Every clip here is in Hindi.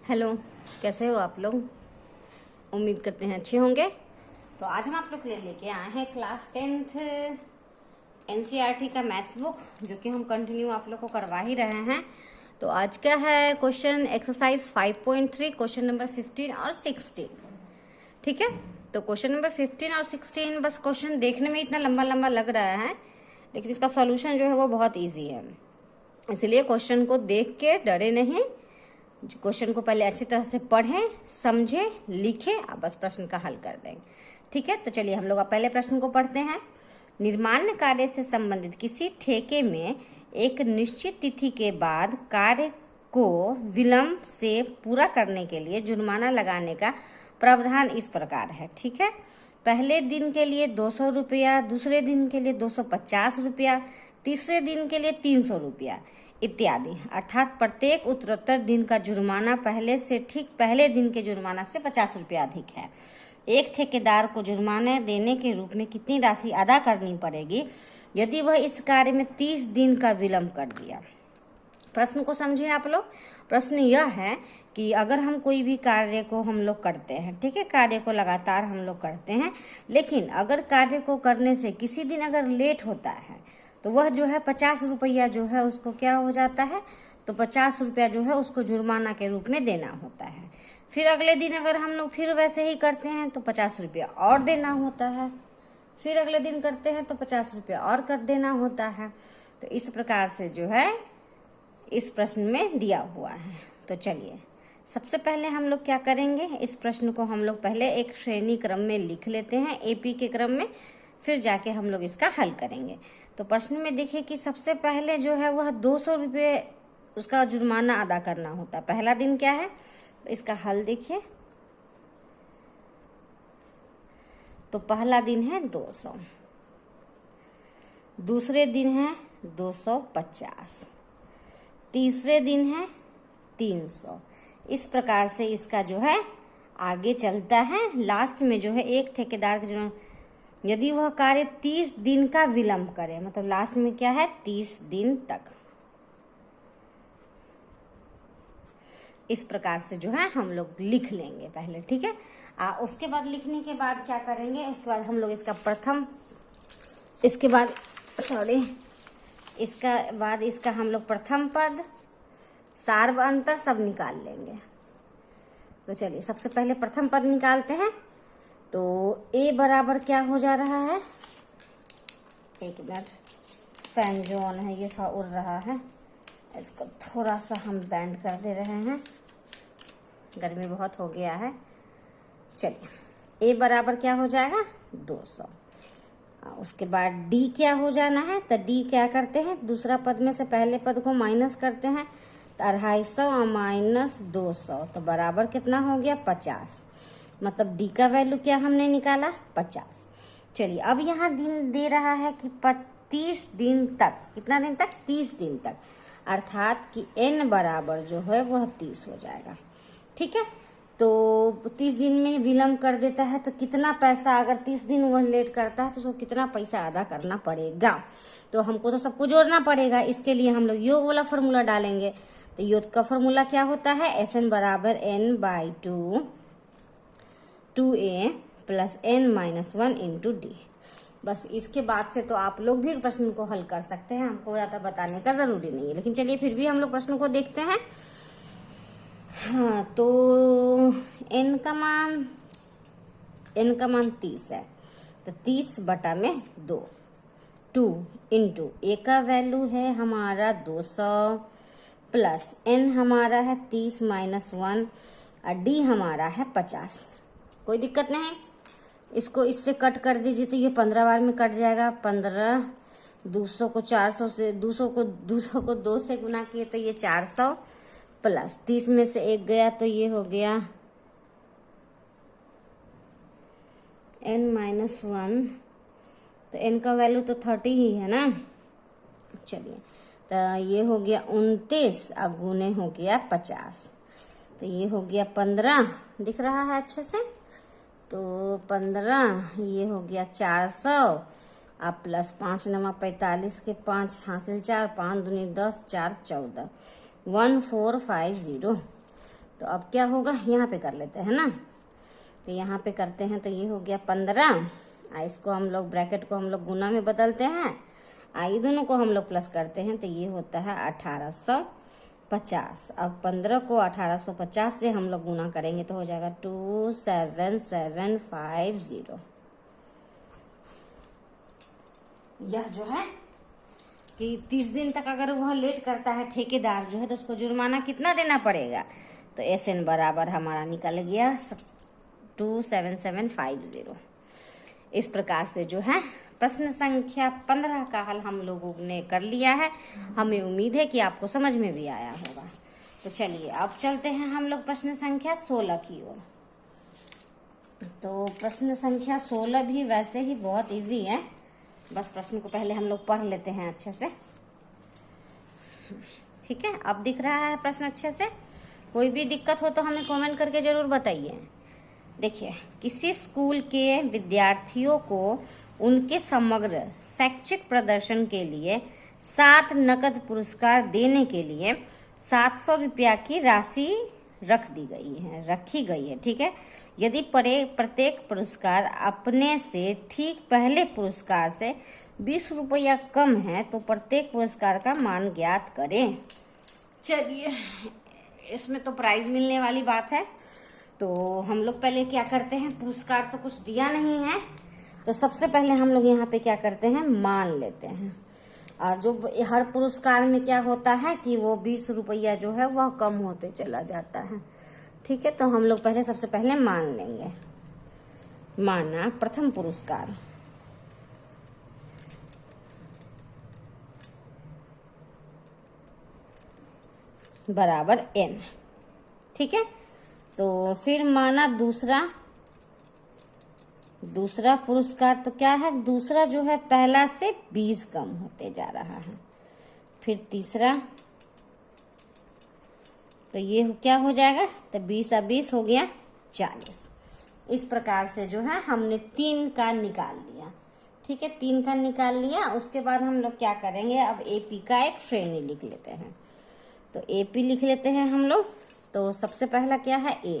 हेलो, कैसे हो आप लोग। उम्मीद करते हैं अच्छे होंगे। तो आज हम आप लोग के लिए लेके आए हैं क्लास 10th एनसीईआरटी का मैथ्स बुक, जो कि हम कंटिन्यू आप लोग को करवा ही रहे हैं। तो आज का है क्वेश्चन एक्सरसाइज 5.3, क्वेश्चन नंबर 15 और 16। ठीक है, तो क्वेश्चन नंबर 15 और 16 बस क्वेश्चन देखने में इतना लंबा लंबा लग रहा है, लेकिन इसका सॉल्यूशन जो है वो बहुत ईजी है। इसलिए क्वेश्चन को देख के डरे नहीं, क्वेश्चन को पहले अच्छी तरह से पढ़ें, समझें, लिखें, आप बस प्रश्न का हल कर देंगे। ठीक है, तो चलिए हम लोग पहले प्रश्न को पढ़ते हैं। निर्माण कार्य से संबंधित किसी ठेके में एक निश्चित तिथि के बाद कार्य को विलंब से पूरा करने के लिए जुर्माना लगाने का प्रावधान इस प्रकार है। ठीक है, पहले दिन के लिए 200 रुपया, दूसरे दिन के लिए 250 रुपया, तीसरे दिन के लिए 300 रुपया इत्यादि। अर्थात प्रत्येक उत्तरोत्तर दिन का जुर्माना पहले से ठीक पहले दिन के जुर्माना से 50 रुपया अधिक है। एक ठेकेदार को जुर्माना देने के रूप में कितनी राशि अदा करनी पड़ेगी यदि वह इस कार्य में 30 दिन का विलंब कर दिया। प्रश्न को समझिए आप लोग। प्रश्न यह है कि अगर हम कोई भी कार्य को हम लोग करते हैं, ठीक है, कार्य को लगातार हम लोग करते हैं, लेकिन अगर कार्य को करने से किसी दिन अगर लेट होता है तो वह जो है 50 रुपया जो है उसको क्या हो जाता है, तो 50 रुपया जो है उसको जुर्माना के रूप में देना होता है। फिर अगले दिन अगर हम लोग फिर वैसे ही करते हैं तो 50 रुपया और देना होता है। फिर अगले दिन करते हैं तो 50 रुपया और कर देना होता है। तो इस प्रकार से जो है इस प्रश्न में दिया हुआ है। तो चलिए सबसे पहले हम लोग क्या करेंगे, इस प्रश्न को हम लोग पहले एक श्रेणी क्रम में लिख लेते हैं, एपी के क्रम में, फिर जाके हम लोग इसका हल करेंगे। तो प्रश्न में देखिए कि सबसे पहले जो है वह 200 रुपये उसका जुर्माना अदा करना होता है। पहला दिन क्या है, इसका हल देखिए। तो पहला दिन है 200, दूसरे दिन है 250, तीसरे दिन है 300। इस प्रकार से इसका जो है आगे चलता है। लास्ट में जो है एक ठेकेदार का जो यदि वह कार्य 30 दिन का विलंब करे, मतलब लास्ट में क्या है 30 दिन तक। इस प्रकार से जो है हम लोग लिख लेंगे पहले। ठीक है, उसके बाद लिखने के बाद क्या करेंगे, उसके बाद हम लोग इसका हम लोग प्रथम पद, सार्व अंतर सब निकाल लेंगे। तो चलिए सबसे पहले प्रथम पद निकालते हैं। तो ए बराबर क्या हो जा रहा है, एक मिनट, फैन जो ऑन है ये था उड़ रहा है, इसको थोड़ा सा हम बैंड कर दे रहे हैं, गर्मी बहुत हो गया है। चलिए ए बराबर क्या हो जाएगा 200। उसके बाद डी क्या हो जाना है, तो डी क्या करते हैं, दूसरा पद में से पहले पद को माइनस करते हैं, तो 250 माइनस 200 तो बराबर कितना हो गया 50। मतलब डी का वैल्यू क्या हमने निकाला 50। चलिए अब यहाँ दिन दे रहा है कि 30 दिन तक, कितना दिन तक 30 दिन तक, अर्थात कि n बराबर जो है वह 30 हो जाएगा। ठीक है, तो 30 दिन में विलंब कर देता है तो कितना पैसा, अगर 30 दिन वह लेट करता है तो उसको कितना पैसा अदा करना पड़ेगा। तो हमको तो सबको जोड़ना पड़ेगा, इसके लिए हम लोग योग वाला फॉर्मूला डालेंगे। तो योग का फॉर्मूला क्या होता है, SN बराबर n/2 2a plus n-1 into D. बस इसके बाद से तो आप लोग भी प्रश्न को हल कर सकते हैं, हमको ज़्यादा बताने का जरूरी नहीं है, लेकिन चलिए फिर भी हम लोग प्रश्न को देखते हैं। हाँ, तो n का मान 30 है, तो 30/2 2 इंटू ए का वैल्यू है हमारा 200 प्लस n हमारा है 30 माइनस 1 और डी हमारा है 50। कोई दिक्कत नहीं, इसको इससे कट कर दीजिए तो ये 15 बार में कट जाएगा। 15, 200 को 400 से 200 को 2 से गुना किए तो ये 400 प्लस 30 में से 1 गया तो ये हो गया n-1, तो n का वैल्यू तो 30 ही है ना। चलिए तो ये हो गया 29 और गुने हो गया 50, तो ये हो गया 15, दिख रहा है अच्छे से। तो 15, ये हो गया 400 अब प्लस 5 नमा 45 के 5 हासिल 4, 5 दूनी 10, 4 14, 1450। तो अब क्या होगा, यहाँ पे कर लेते हैं ना, तो यहाँ पे करते हैं तो ये हो गया 15। इसको हम लोग ब्रैकेट को हम लोग गुना में बदलते हैं, ये दोनों को हम लोग प्लस करते हैं तो ये होता है 1850। अब 15 को 1850 से हम लोग गुना करेंगे तो हो जाएगा 27750। यह जो है कि 30 दिन तक अगर वह लेट करता है ठेकेदार जो है तो उसको जुर्माना कितना देना पड़ेगा, तो SN बराबर हमारा निकल गया 27750। इस प्रकार से जो है प्रश्न संख्या 15 का हल हम लोगों ने कर लिया है। हमें उम्मीद है कि आपको समझ में भी आया होगा। तो चलिए अब चलते हैं हम लोग प्रश्न संख्या 16 की ओर। तो प्रश्न संख्या 16 भी वैसे ही बहुत इजी है, बस प्रश्न को पहले हम लोग पढ़ लेते हैं अच्छे से। ठीक है, अब दिख रहा है प्रश्न अच्छे से? कोई भी दिक्कत हो तो हमें कमेंट करके जरूर बताइए। देखिए, किसी स्कूल के विद्यार्थियों को उनके समग्र शैक्षिक प्रदर्शन के लिए 7 नकद पुरस्कार देने के लिए 700 रुपया की राशि रखी गई है। ठीक है, यदि प्रत्येक पुरस्कार अपने से ठीक पहले पुरस्कार से 20 रुपया कम है तो प्रत्येक पुरस्कार का मान ज्ञात करें। चलिए, इसमें तो प्राइज मिलने वाली बात है, तो हम लोग पहले क्या करते हैं, पुरस्कार तो कुछ दिया नहीं है तो सबसे पहले हम लोग यहाँ पे क्या करते हैं, मान लेते हैं। और जो हर पुरस्कार में क्या होता है कि वो 20 रुपया जो है वह कम होते चला जाता है। ठीक है, तो हम लोग पहले सबसे पहले मान लेंगे। माना प्रथम पुरस्कार बराबर N। ठीक है, तो फिर माना दूसरा पुरस्कार तो क्या है, दूसरा जो है पहला से 20 कम होते जा रहा है। फिर तीसरा तो ये क्या हो जाएगा, तो 20 और 20 हो गया 40। इस प्रकार से जो है हमने 3 का निकाल लिया। ठीक है, 3 का निकाल लिया। उसके बाद हम लोग क्या करेंगे, अब AP का एक श्रेणी लिख लेते हैं। तो AP लिख लेते हैं हम लोग। तो सबसे पहला क्या है A,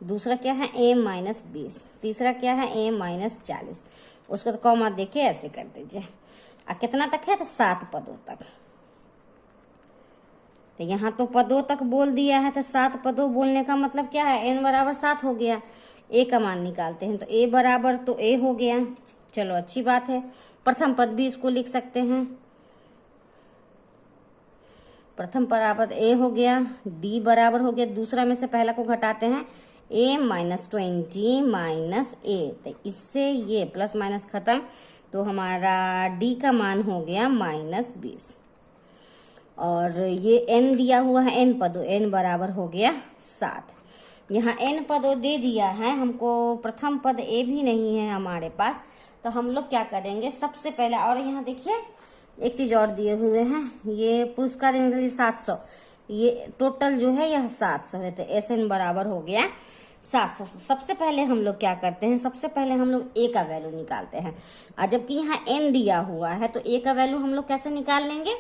दूसरा क्या है A-20, तीसरा क्या है A-40। उसको तो कॉमा देके ऐसे कर दीजिए। कितना तक है, तो 7 पदों तक। तो यहाँ तो पदों तक बोल दिया है, तो 7 पदों बोलने का मतलब क्या है, N बराबर 7 हो गया। A का मान निकालते हैं तो A बराबर तो A हो गया। चलो अच्छी बात है, प्रथम पद भी इसको लिख सकते हैं। प्रथम बराबर A हो गया, D बराबर हो गया, दूसरा में से पहला को घटाते हैं A-20 - A, तो इससे ये प्लस माइनस खत्म, तो हमारा D का मान हो गया -20। और ये N दिया हुआ है, N पदों, N बराबर हो गया 7। यहाँ N पदों दे दिया है हमको, प्रथम पद A भी नहीं है हमारे पास, तो हम लोग क्या करेंगे सबसे पहले। और यहाँ देखिए एक चीज और दिए हुए हैं, ये पुरस्कार देने के लिए 700, ये टोटल जो है यह 700 है, तो SN बराबर हो गया 700। सबसे पहले हम लोग क्या करते हैं, सबसे पहले हम लोग A का वैल्यू निकालते हैं। और जबकि यहाँ N दिया हुआ है तो A का वैल्यू हम लोग कैसे निकाल लेंगे,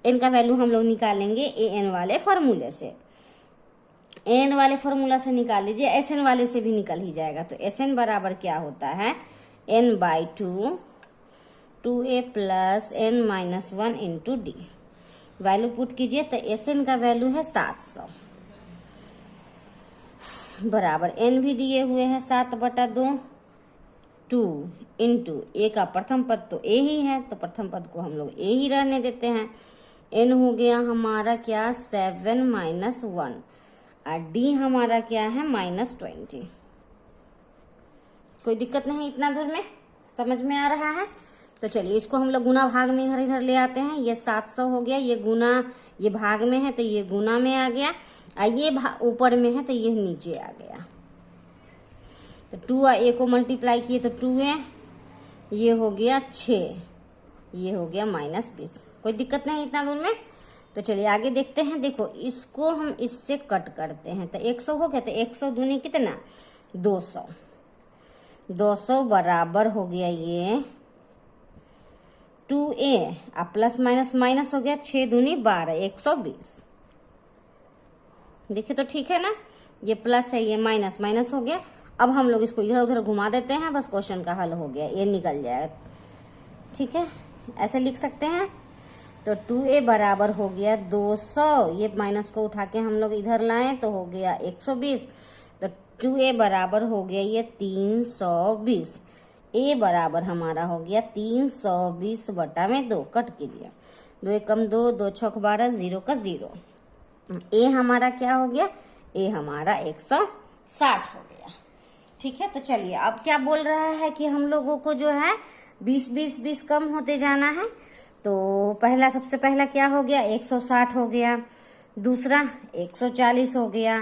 N का वैल्यू हम लोग निकालेंगे AN वाले फॉर्मूले से। N वाले फॉर्मूला से निकाल लीजिए, SN वाले से भी निकल ही जाएगा। तो SN बराबर क्या होता है, N/2 2A + N-1 into D। Value put कीजिए तो SN का वैल्यू है 700 बराबर N भी दिए हुए हैं 7/2 2 इंटू A का प्रथम पद तो A ही है, तो प्रथम पद को हम लोग A ही रहने देते हैं। N हो गया हमारा क्या 7 - 1 और D हमारा क्या है -20। कोई दिक्कत नहीं, इतना दूर में समझ में आ रहा है। तो चलिए इसको हम लोग गुना भाग में इधर ले आते हैं। ये 700 हो गया, ये गुना, ये भाग में है तो ये गुना में आ गया, और ये ऊपर में है तो ये नीचे आ गया। तो 2 और A को मल्टीप्लाई किए तो 2A, ये हो गया 6, ये हो गया -20। कोई दिक्कत नहीं इतना दूर में। तो चलिए आगे देखते हैं। देखो इसको हम इससे कट करते हैं तो 100 हो गया, तो 100 दूनी कितना 200, 200 बराबर हो गया ये 2A, अब प्लस माइनस माइनस हो गया, 6 दूनी 12, 120। देखिए तो ठीक है ना, ये प्लस है, ये माइनस, माइनस हो गया। अब हम लोग इसको इधर उधर घुमा देते हैं, बस क्वेश्चन का हल हो गया, ये निकल जाएगा। ठीक है, ऐसे लिख सकते हैं। तो 2a बराबर हो गया 200, ये माइनस को उठा के हम लोग इधर लाएं तो हो गया 120। तो 2a बराबर हो गया ये 320। a बराबर हमारा हो गया 320 बटा में 2, कट कीजिए, 2 एकम 2, 2 छक 12, 0 का 0। a हमारा क्या हो गया, a हमारा 160 हो गया। ठीक है, तो चलिए अब क्या बोल रहा है कि हम लोगों को जो है 20-20-20 कम होते जाना है। तो पहला, सबसे पहला क्या हो गया, 160 हो गया, दूसरा 140 हो गया,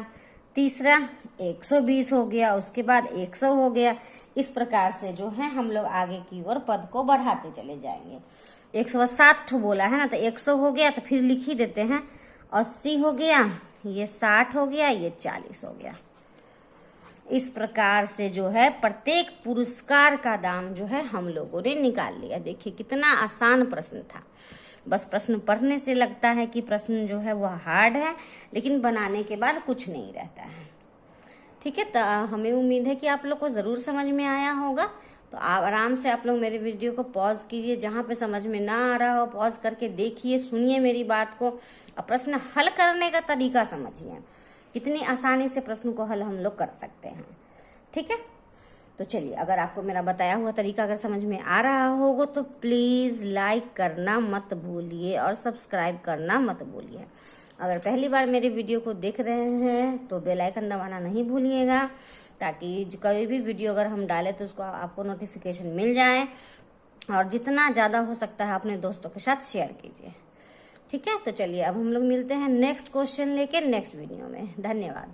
तीसरा 120 हो गया, उसके बाद 100 हो गया। इस प्रकार से जो है हम लोग आगे की ओर पद को बढ़ाते चले जाएंगे। 160 बोला है ना, तो 100 हो गया, तो फिर लिख ही देते हैं, 80 हो गया, ये 60 हो गया, ये 40 हो गया। इस प्रकार से जो है प्रत्येक पुरस्कार का दाम जो है हम लोगों ने निकाल लिया। देखिए कितना आसान प्रश्न था। बस प्रश्न पढ़ने से लगता है कि प्रश्न जो है वह हार्ड है, लेकिन बनाने के बाद कुछ नहीं रहता है। ठीक है, तो हमें उम्मीद है कि आप लोग को जरूर समझ में आया होगा। तो आप आराम से आप लोग मेरे वीडियो को पॉज कीजिए, जहां पे समझ में ना आ रहा हो पॉज करके देखिए, सुनिए मेरी बात को, और प्रश्न हल करने का तरीका समझिए, कितनी आसानी से प्रश्न को हल हम लोग कर सकते हैं। ठीक है, तो चलिए, अगर आपको मेरा बताया हुआ तरीका अगर समझ में आ रहा होगा तो प्लीज लाइक करना मत भूलिए और सब्सक्राइब करना मत भूलिए। अगर पहली बार मेरे वीडियो को देख रहे हैं तो बेल आइकन दबाना नहीं भूलिएगा, ताकि कोई भी वीडियो अगर हम डालें तो उसको आपको नोटिफिकेशन मिल जाए। और जितना ज्यादा हो सकता है अपने दोस्तों के साथ शेयर कीजिए। ठीक है, तो चलिए अब हम लोग मिलते हैं नेक्स्ट क्वेश्चन लेके नेक्स्ट वीडियो में। धन्यवाद।